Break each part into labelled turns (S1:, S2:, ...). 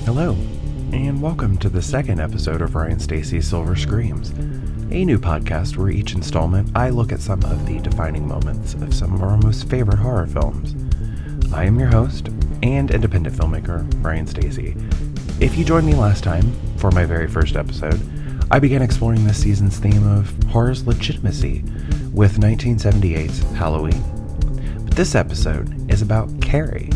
S1: Hello, and welcome to the second episode of Ryan Stacy's Silver Screams, a new podcast where each installment I look at some of the defining moments of some of our most favorite horror films. I am your host and independent filmmaker, Ryan Stacy. If you joined me last time for my very first episode, I began exploring this season's theme of horror's legitimacy with 1978's Halloween. But this episode is about Carrie,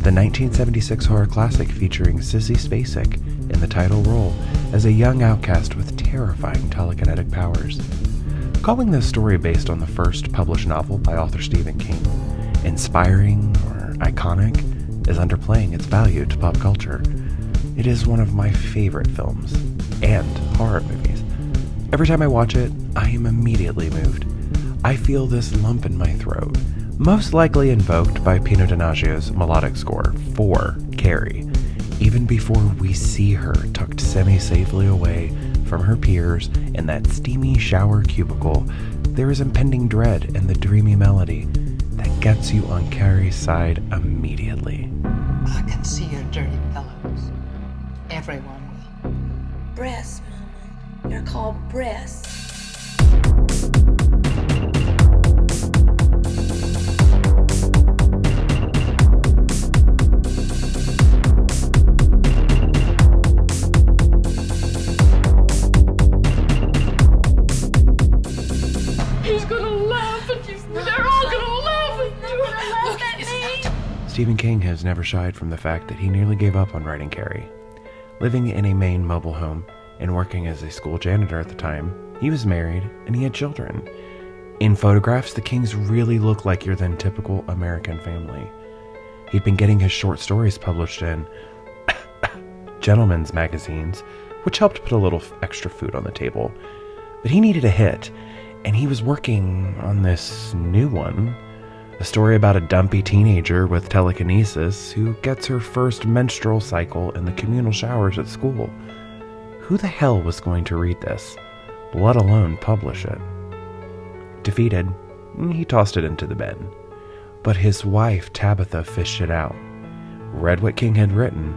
S1: the 1976 horror classic featuring Sissy Spacek in the title role as a young outcast with terrifying telekinetic powers. Calling this story based on the first published novel by author Stephen King inspiring or iconic is underplaying its value to pop culture. It is one of my favorite films and horror movies. Every time I watch it, I am immediately moved. I feel this lump in my throat, most likely invoked by Pino Donaggio's melodic score for Carrie, even before we see her tucked semi-safely away from her peers in that steamy shower cubicle. There is impending dread in the dreamy melody that gets you on Carrie's side immediately.
S2: I can see your dirty pillows. Everyone will.
S3: Breasts, Mama. They're called breasts.
S1: Stephen King has never shied from the fact that he nearly gave up on writing Carrie. Living in a Maine mobile home and working as a school janitor at the time, he was married and he had children. In photographs, the Kings really look like your then typical American family. He'd been getting his short stories published in gentlemen's magazines, which helped put a little extra food on the table. But he needed a hit, and he was working on this new one. A story about a dumpy teenager with telekinesis who gets her first menstrual cycle in the communal showers at school. Who the hell was going to read this, let alone publish it? Defeated, he tossed it into the bin. But his wife, Tabitha, fished it out, read what King had written,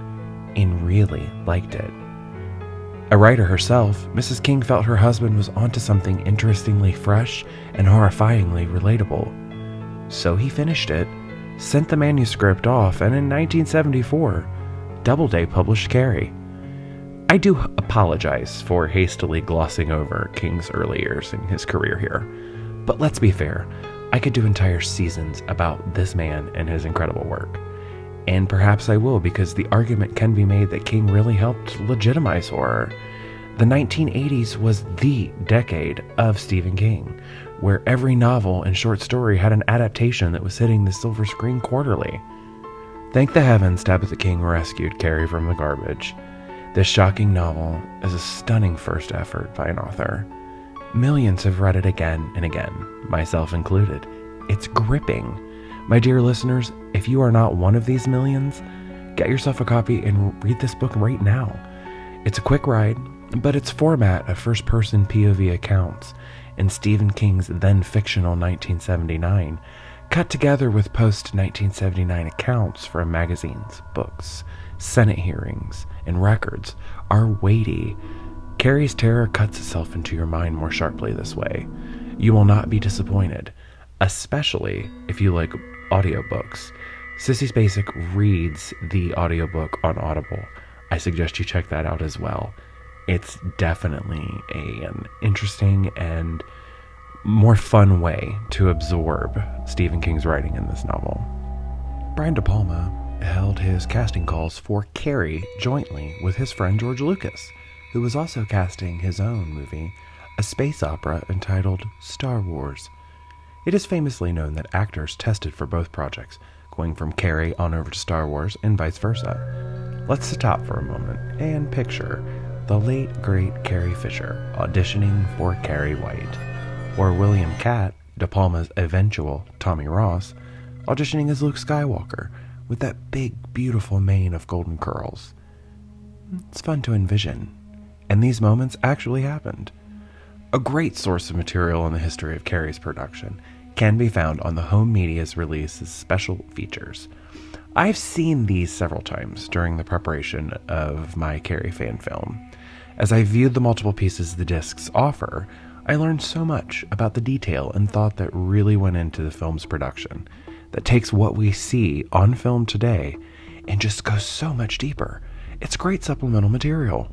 S1: and really liked it. A writer herself, Mrs. King felt her husband was onto something interestingly fresh and horrifyingly relatable. So he finished it, sent the manuscript off, and in 1974, Doubleday published Carrie. I do apologize for hastily glossing over King's early years in his career here, but let's be fair, I could do entire seasons about this man and his incredible work. And perhaps I will, because the argument can be made that King really helped legitimize horror. The 1980s was the decade of Stephen King, where every novel and short story had an adaptation that was hitting the silver screen quarterly. Thank the heavens Tabitha King rescued Carrie from the garbage. This shocking novel is a stunning first effort by an author. Millions have read it again and again, myself included. It's gripping. My dear listeners, if you are not one of these millions, get yourself a copy and read this book right now. It's a quick ride, but its format of first-person POV accounts in Stephen King's then-fictional 1979, cut together with post-1979 accounts from magazines, books, Senate hearings, and records, are weighty. Carrie's terror cuts itself into your mind more sharply this way. You will not be disappointed, especially if you like audiobooks. Sissy Spacek reads the audiobook on Audible. I suggest you check that out as well. It's definitely an interesting and more fun way to absorb Stephen King's writing in this novel. Brian De Palma held his casting calls for Carrie jointly with his friend George Lucas, who was also casting his own movie, a space opera entitled Star Wars. It is famously known that actors tested for both projects, going from Carrie on over to Star Wars and vice versa. Let's stop for a moment and picture the late, great Carrie Fisher auditioning for Carrie White, or William Catt, De Palma's eventual Tommy Ross, auditioning as Luke Skywalker with that big, beautiful mane of golden curls. It's fun to envision, and these moments actually happened. A great source of material in the history of Carrie's production can be found on the Home Media's release's special features. I've seen these several times during the preparation of my Carrie fan film. As I viewed the multiple pieces the discs offer, I learned so much about the detail and thought that really went into the film's production, that takes what we see on film today and just goes so much deeper. It's great supplemental material.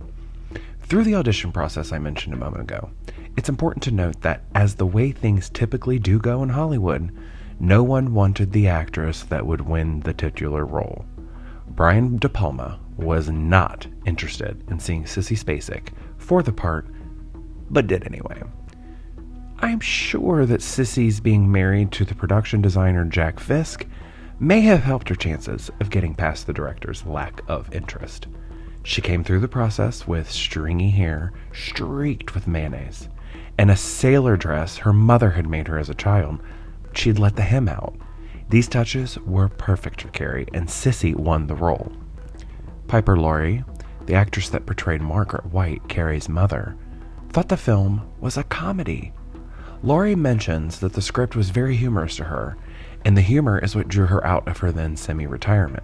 S1: Through the audition process I mentioned a moment ago, it's important to note that as the way things typically do go in Hollywood, no one wanted the actress that would win the titular role. Brian De Palma was not interested in seeing Sissy Spacek for the part, but did anyway. I'm sure that Sissy's being married to the production designer Jack Fisk may have helped her chances of getting past the director's lack of interest. She came through the process with stringy hair streaked with mayonnaise, and a sailor dress her mother had made her as a child. She'd let the hem out. These touches were perfect for Carrie, and Sissy won the role. Piper Laurie, the actress that portrayed Margaret White, Carrie's mother, thought the film was a comedy. Laurie mentions that the script was very humorous to her, and the humor is what drew her out of her then semi-retirement.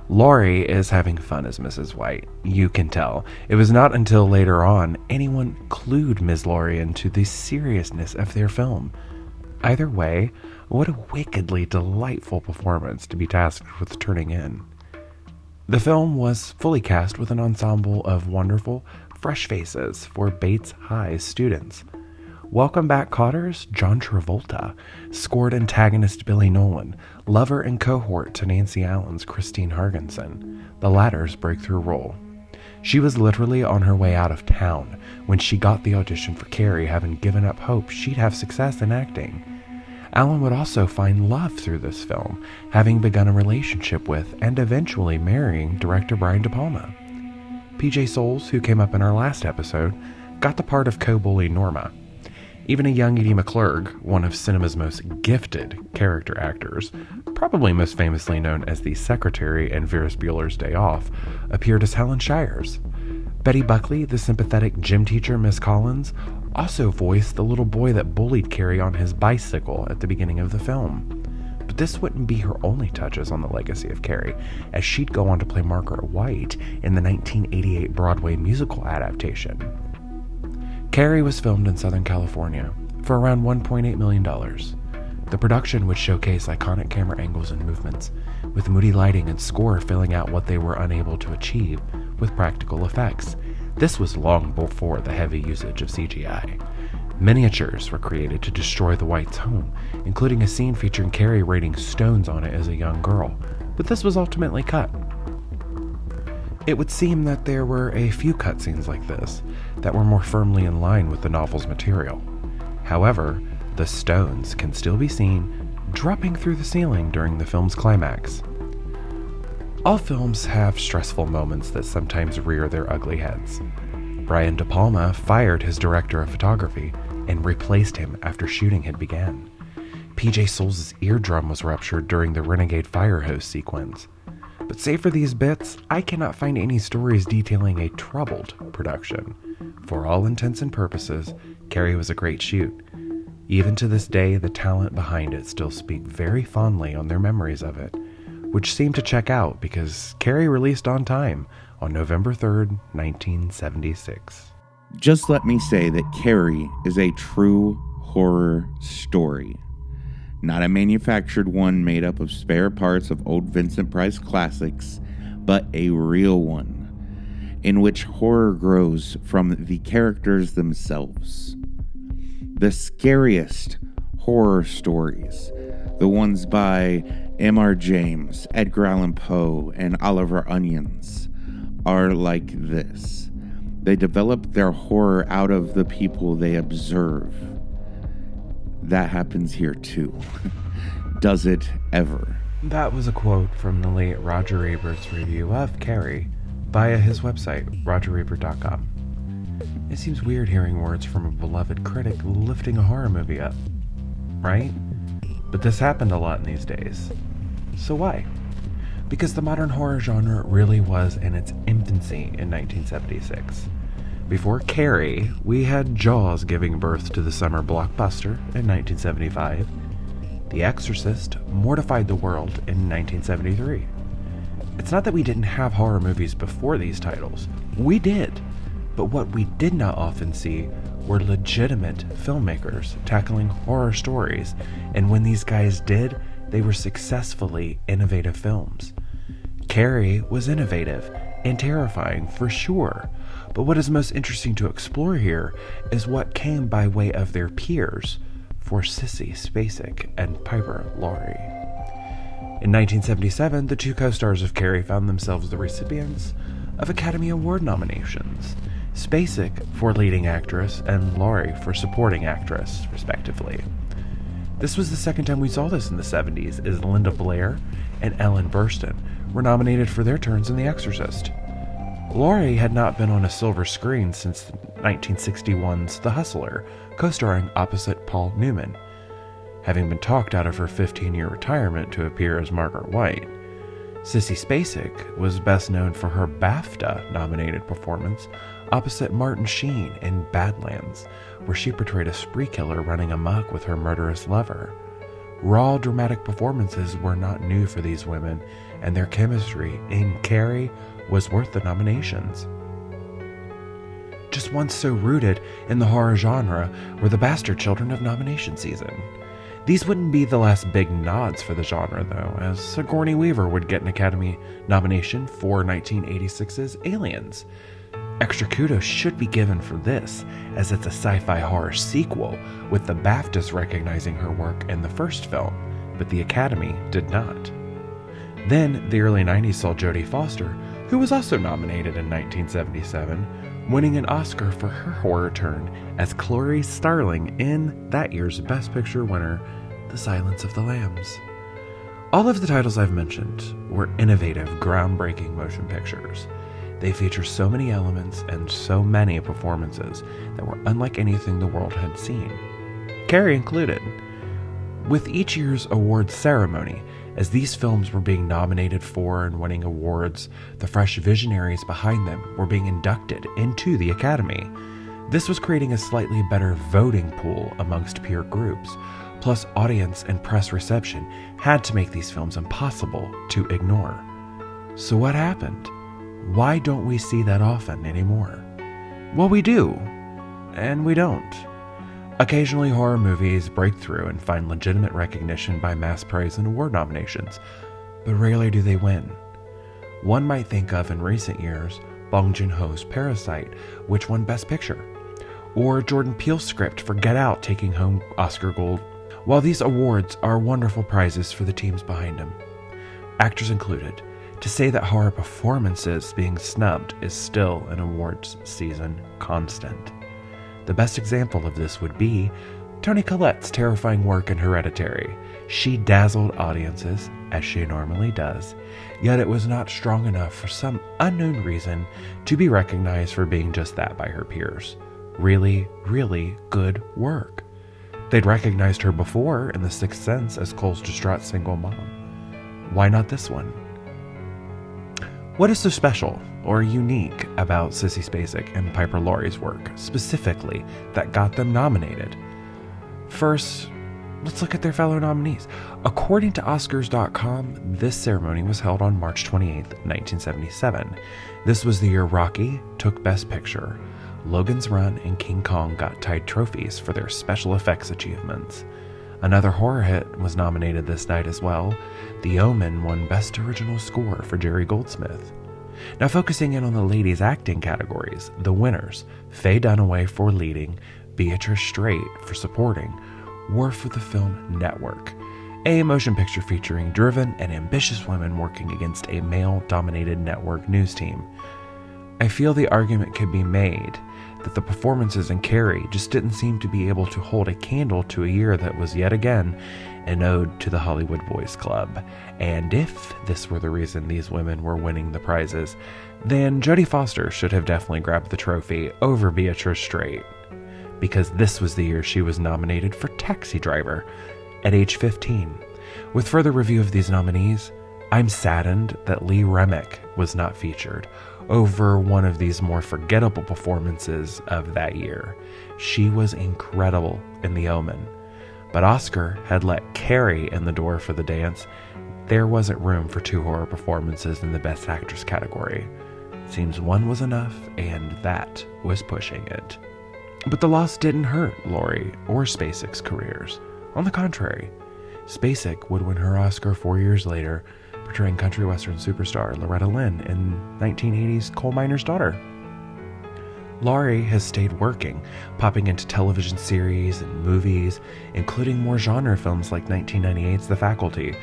S1: Laurie is having fun as Mrs. White, you can tell. It was not until later on anyone clued Ms. Laurie into the seriousness of their film. Either way, what a wickedly delightful performance to be tasked with turning in. The film was fully cast with an ensemble of wonderful, fresh faces for Bates High's students. Welcome Back Cotters, John Travolta, scored antagonist Billy Nolan, lover and cohort to Nancy Allen's Christine Hargensen, the latter's breakthrough role. She was literally on her way out of town when she got the audition for Carrie, having given up hope she'd have success in acting. Allen would also find love through this film, having begun a relationship with and eventually marrying director Brian De Palma. PJ Soles, who came up in our last episode, got the part of co-bully Norma. Even a young Edie McClurg, one of cinema's most gifted character actors, probably most famously known as the secretary in Ferris Bueller's Day Off, appeared as Helen Shires. Betty Buckley, the sympathetic gym teacher Miss Collins, also voiced the little boy that bullied Carrie on his bicycle at the beginning of the film. But this wouldn't be her only touches on the legacy of Carrie, as she'd go on to play Margaret White in the 1988 Broadway musical adaptation. Carrie was filmed in Southern California for around $1.8 million. The production would showcase iconic camera angles and movements, with moody lighting and score filling out what they were unable to achieve with practical effects. This was long before the heavy usage of CGI. Miniatures were created to destroy the Whites' home, including a scene featuring Carrie raining stones on it as a young girl, but this was ultimately cut. It would seem that there were a few cutscenes like this that were more firmly in line with the novel's material. However, the stones can still be seen dropping through the ceiling during the film's climax. All films have stressful moments that sometimes rear their ugly heads. Brian De Palma fired his director of photography and replaced him after shooting had begun. PJ Soles' eardrum was ruptured during the Renegade fire hose sequence. But save for these bits, I cannot find any stories detailing a troubled production. For all intents and purposes, Carrie was a great shoot. Even to this day, the talent behind it still speak very fondly on their memories of it, which seem to check out because Carrie released on time on November 3rd, 1976.
S4: Just let me say that Carrie is a true horror story. Not a manufactured one made up of spare parts of old Vincent Price classics, but a real one, in which horror grows from the characters themselves. The scariest horror stories, the ones by M.R. James, Edgar Allan Poe, and Oliver Onions, are like this. They develop their horror out of the people they observe. That happens here too. Does it ever?
S1: That was a quote from the late Roger Ebert's review of Carrie via his website, rogerebert.com. It seems weird hearing words from a beloved critic lifting a horror movie up, right? But this happened a lot in these days. So why? Because the modern horror genre really was in its infancy in 1976. Before Carrie, we had Jaws giving birth to the summer blockbuster in 1975, The Exorcist mortified the world in 1973. It's not that we didn't have horror movies before these titles. We did. But what we did not often see were legitimate filmmakers tackling horror stories, and when these guys did, they were successfully innovative films. Carrie was innovative and terrifying for sure, but what is most interesting to explore here is what came by way of their peers for Sissy Spacek and Piper Laurie. In 1977, the two co-stars of Carrie found themselves the recipients of Academy Award nominations, Spacek for leading actress and Laurie for supporting actress, respectively. This was the second time we saw this in the 70s, as Linda Blair and Ellen Burstyn were nominated for their turns in The Exorcist. Laurie had not been on a silver screen since 1961's The Hustler, co-starring opposite Paul Newman, having been talked out of her 15-year retirement to appear as Margaret White. Sissy Spacek was best known for her BAFTA-nominated performance opposite Martin Sheen in Badlands, where she portrayed a spree killer running amok with her murderous lover. Raw, dramatic performances were not new for these women, and their chemistry in Carrie was worth the nominations. Just once so rooted in the horror genre were the Bastard Children of nomination season. These wouldn't be the last big nods for the genre, though, as Sigourney Weaver would get an Academy nomination for 1986's Aliens. Extra kudos should be given for this, as it's a sci-fi horror sequel, with the BAFTAs recognizing her work in the first film, but the Academy did not. Then, the early 90s saw Jodie Foster, who was also nominated in 1977, winning an Oscar for her horror turn as Clarice Starling in that year's Best Picture winner, The Silence of the Lambs. All of the titles I've mentioned were innovative, groundbreaking motion pictures. They feature so many elements and so many performances that were unlike anything the world had seen, Carrie included. With each year's awards ceremony, as these films were being nominated for and winning awards, the fresh visionaries behind them were being inducted into the Academy. This was creating a slightly better voting pool amongst peer groups, plus audience and press reception had to make these films impossible to ignore. So what happened? Why don't we see that often anymore? Well, we do, and we don't. Occasionally, horror movies break through and find legitimate recognition by mass praise and award nominations, but rarely do they win. One might think of, in recent years, Bong Joon-ho's Parasite, which won Best Picture, or Jordan Peele's script for Get Out taking home Oscar Gold. While these awards are wonderful prizes for the teams behind them, actors included, to say that horror performances being snubbed is still an awards season constant. The best example of this would be Toni Collette's terrifying work in Hereditary. She dazzled audiences, as she normally does, yet it was not strong enough for some unknown reason to be recognized for being just that by her peers. Really, really good work. They'd recognized her before in The Sixth Sense as Cole's distraught single mom. Why not this one? What is so special or unique about Sissy Spacek and Piper Laurie's work, specifically, that got them nominated? First, let's look at their fellow nominees. According to Oscars.com, this ceremony was held on March 28, 1977. This was the year Rocky took Best Picture. Logan's Run and King Kong got tied trophies for their special effects achievements. Another horror hit was nominated this night as well. The Omen won Best Original Score for Jerry Goldsmith. Now focusing in on the ladies' acting categories, the winners, Faye Dunaway for leading, Beatrice Straight for supporting, were for the film Network, a motion picture featuring driven and ambitious women working against a male-dominated network news team. I feel the argument could be made that the performances in Carrie just didn't seem to be able to hold a candle to a year that was yet again an ode to the Hollywood Boys Club. And if this were the reason these women were winning the prizes, then Jodie Foster should have definitely grabbed the trophy over Beatrice Straight, because this was the year she was nominated for Taxi Driver at age 15. With further review of these nominees, I'm saddened that Lee Remick was not featured over one of these more forgettable performances of that year. She was incredible in The Omen. but Oscar had let Carrie in the door for the dance. There wasn't room for 2 horror performances in the Best Actress category. It seems one was enough, and that was pushing it. But the loss didn't hurt Laurie or Spacek's careers. On the contrary, Spacek would win her Oscar 4 years later, portraying country western superstar Loretta Lynn in 1980's Coal Miner's Daughter. Laurie has stayed working, popping into television series and movies, including more genre films like 1998's The Faculty.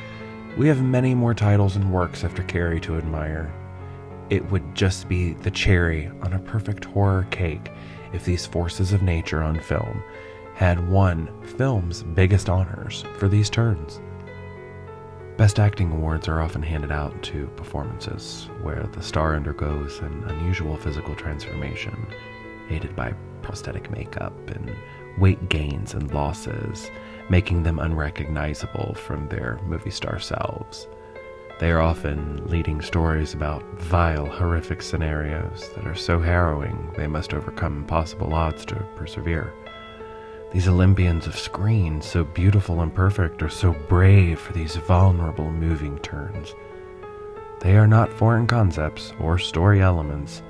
S1: We have many more titles and works after Carrie to admire. It would just be the cherry on a perfect horror cake if these forces of nature on film had won film's biggest honors for these turns. Best Acting awards are often handed out to performances where the star undergoes an unusual physical transformation, aided by prosthetic makeup and weight gains and losses, making them unrecognizable from their movie star selves. They are often leading stories about vile, horrific scenarios that are so harrowing they must overcome impossible odds to persevere. These Olympians of screen, so beautiful and perfect, are so brave for these vulnerable, moving turns. They are not foreign concepts or story elements,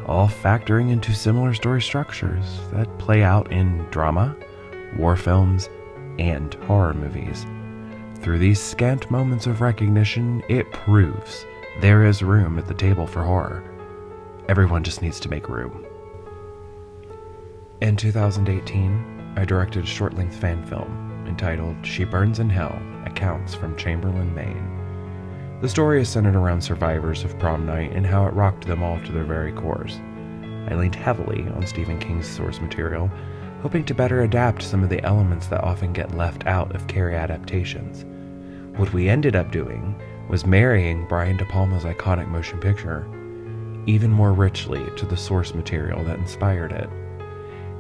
S1: all factoring into similar story structures that play out in drama, war films, and horror movies. Through these scant moments of recognition, it proves there is room at the table for horror. Everyone just needs to make room. In 2018, I directed a short-length fan film entitled She Burns in Hell: Accounts from Chamberlain, Maine. The story is centered around survivors of prom night and how it rocked them all to their very cores. I leaned heavily on Stephen King's source material, hoping to better adapt some of the elements that often get left out of Carrie adaptations. What we ended up doing was marrying Brian De Palma's iconic motion picture even more richly to the source material that inspired it.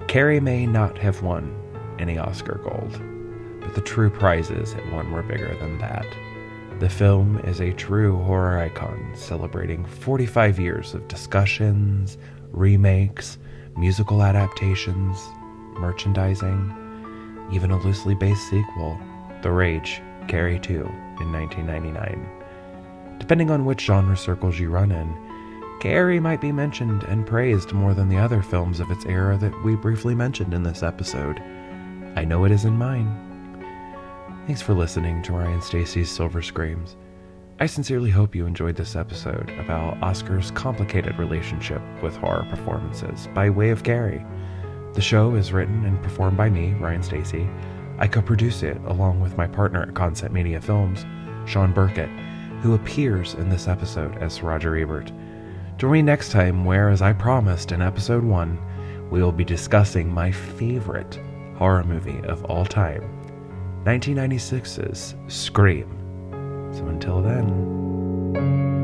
S1: Carrie may not have won any Oscar gold, but the true prizes it won were bigger than that. The film is a true horror icon, celebrating 45 years of discussions, remakes, musical adaptations, merchandising, even a loosely based sequel, The Rage, Carrie 2, in 1999. Depending on which genre circles you run in, Carrie might be mentioned and praised more than the other films of its era that we briefly mentioned in this episode. I know it is in mine. Thanks for listening to Ryan Stacy's Silver Screams. I sincerely hope you enjoyed this episode about Oscar's complicated relationship with horror performances by way of Carrie. The show is written and performed by me, Ryan Stacy. I co-produce it along with my partner at Concept Media Films, Sean Burkett, who appears in this episode as Roger Ebert. Join me next time where, as I promised in episode 1, we will be discussing my favorite horror movie of all time, 1996's Scream. So until then...